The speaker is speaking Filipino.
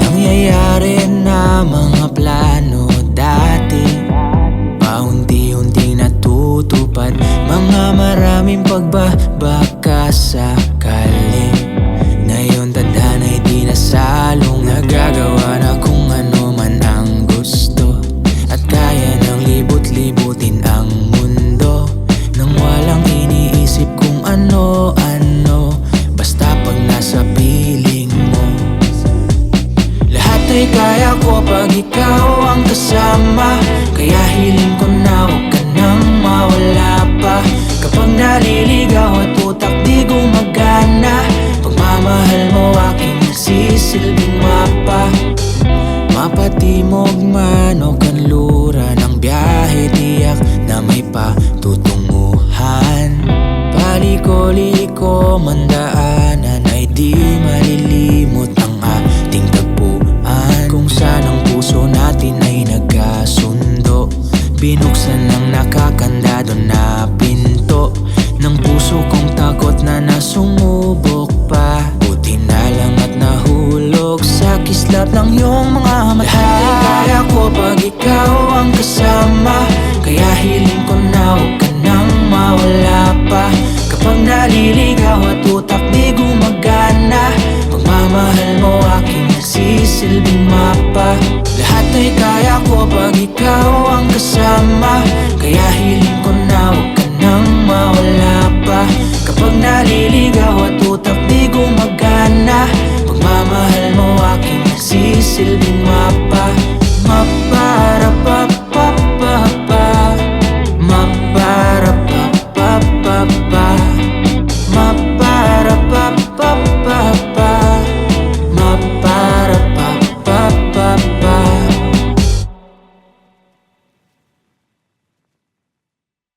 Nangyayari na mga plano dati, paunti-unting natutupad. Mga maraming pagbabaka sakali. Ngayon tadhana'y di nasalong, nagagawa na kung ano man ang gusto, at kaya nang libot-libutin ang mundo nang walang iniisip kung ano-ano, basta pag nasa piling mo. Lahat ay kaya ko pag ikaw ang kasama, kaya hiling ko na huwag ka nang mawala pa. Kapag naliligaw at utak di gumagana, pagmamahal mo aking nagsisilbing mapa. Mapatimog man o kanluran ang biyahe, tiyak na may patutunguhan. Paliko-liko man daanan ay di malilimot ang ating tagpuan, kung saan ang puso natin ay nagkasundo. Binuksan ng nakakandado na pinto ng puso kong takot na nasumubok pa. Buti na lang at nahulog sa kislap ng iyong mga mata. Lahat ay kaya ko pag ikaw ang kasama, kaya hiling ko na huwag ka nang mawala pa. Kapag naliligaw at utak di gumagana, pagmamahal mo aking nagsisilbing mapa. Lahat ay kaya ko pag ikaw ang kasama, kaya hiling ko na huwag ka nang mawala pa. Kapag naliligaw at utak di gumagana, pagmamahal mo aking nagsisilbing mapa.